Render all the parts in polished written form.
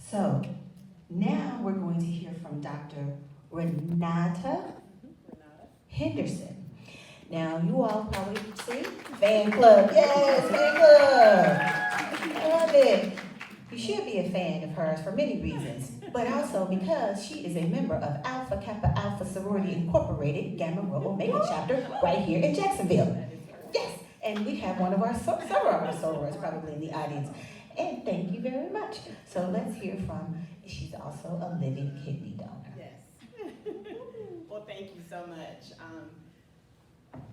So now we're going to hear from Dr. Renata Henderson. Now you all probably see fan club. Yes, fan club. I love it. You should be a fan of hers for many reasons, but also because she is a member of Alpha Kappa Alpha Sorority Incorporated Gamma Rho Omega chapter right here in Jacksonville. Yes, and we have one of our several of our sorors probably in the audience. And thank you very much. So let's hear from, she's also a living kidney donor. Yes. Well, thank you so much.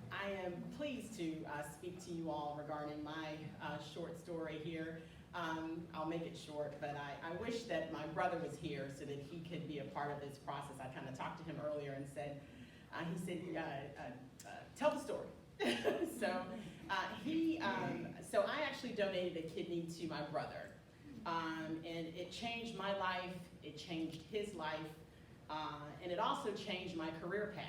I am pleased to speak to you all regarding my short story here. I'll make it short, but I wish that my brother was here so that he could be a part of this process. I kind of talked to him earlier and said, tell the story. so so I actually donated a kidney to my brother, and it changed my life, it changed his life, and it also changed my career path.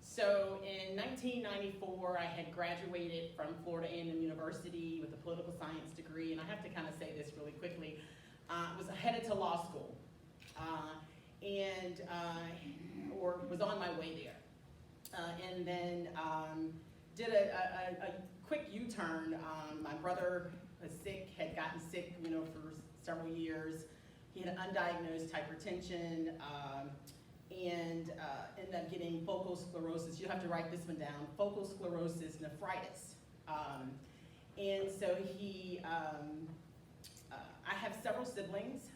So in 1994, I had graduated from Florida A&M University with a political science degree, and I have to kind of say this really quickly. Was headed to law school, or was on my way there, and then did a quick U-turn. My brother was sick, had gotten sick, for several years. He had undiagnosed hypertension. And ended up getting focal sclerosis. You have to write this one down, focal sclerosis nephritis. And so I have several siblings,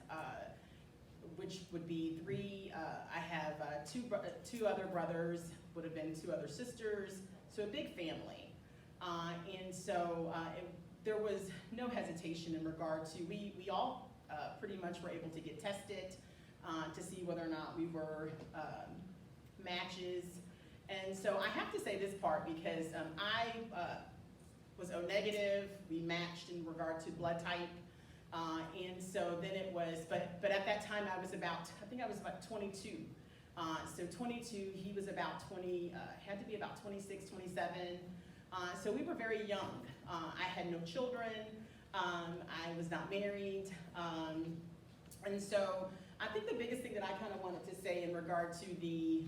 which would be three. I have two other brothers, would have been two other sisters, so a big family. And so there was no hesitation in regard to, we all pretty much were able to get tested to see whether or not we were matches. And so I have to say this part because I was O negative, we matched in regard to blood type. And so then it was, but at that time I think I was about 22. So 22, he was about 20, had to be about 26, 27. So we were very young. I had no children, I was not married. And so I think the biggest thing that I kind of wanted to say in regard to the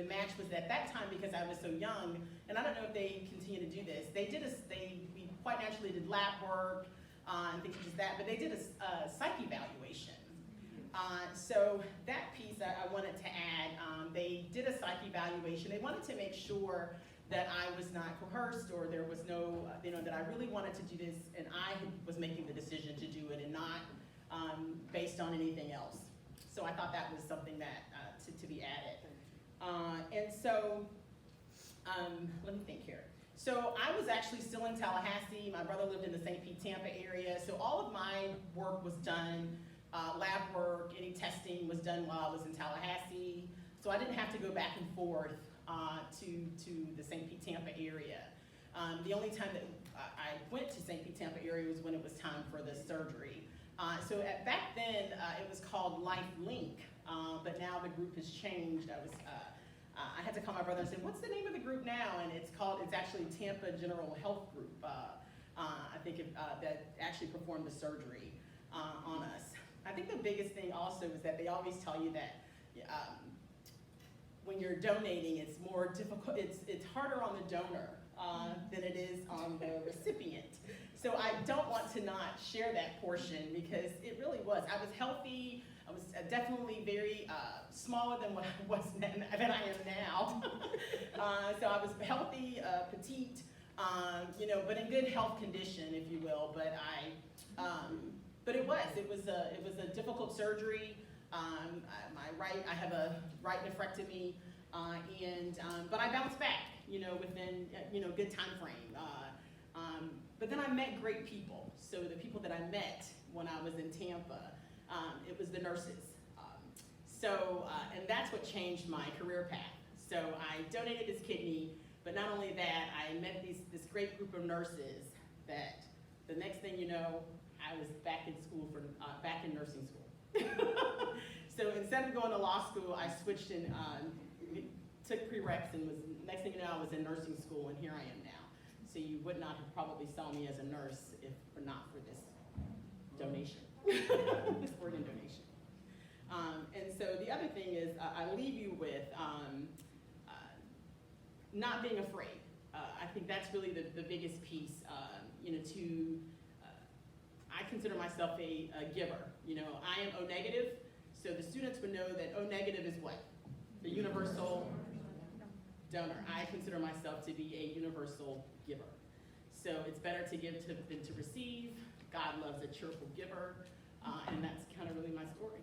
match was that time, because I was so young, and I don't know if they continue to do this, we quite naturally did lab work and things like that, but they did a psych evaluation. So that piece I wanted to add, they did a psych evaluation. They wanted to make sure that I was not coerced, or there was no, that I really wanted to do this, and I was making the decision to do it and not based on anything else. So I thought that was something that to be added. And so, let me think here. So I was actually still in Tallahassee. My brother lived in the St. Pete, Tampa area. So all of my work was done, lab work, any testing was done while I was in Tallahassee. So I didn't have to go back and forth to the St. Pete, Tampa area. The only time that I went to St. Pete, Tampa area was when it was time for the surgery. So back then, it was called Life Link, but now the group has changed. I had to call my brother and say, what's the name of the group now? And it's actually Tampa General Health Group, I think that actually performed the surgery on us. I think the biggest thing also is that they always tell you that when you're donating, it's more difficult, it's harder on the donor than it is on the recipient. So I don't want to not share that portion, because it really was. I was healthy. I was definitely very smaller than what I was than I am now. So I was healthy, petite, but in good health condition, if you will. But it was a difficult surgery. I have a right nephrectomy, but I bounced back, within good time frame. But then I met great people. So the people that I met when I was in Tampa, it was the nurses. And that's what changed my career path. So I donated this kidney, but not only that, I met this great group of nurses that the next thing you know, I was back in nursing school. So instead of going to law school, I switched and took prereqs, and next thing you know, I was in nursing school, and here I am now. So you would not have probably saw me as a nurse if not for this donation, this organ And so the other thing is, I leave you with not being afraid. I think that's really the biggest piece, I consider myself a giver. I am O negative, so the students would know that O negative is what? The universal donor. I consider myself to be a universal giver. So it's better to give than to receive. God loves a cheerful giver, and that's kind of really my story.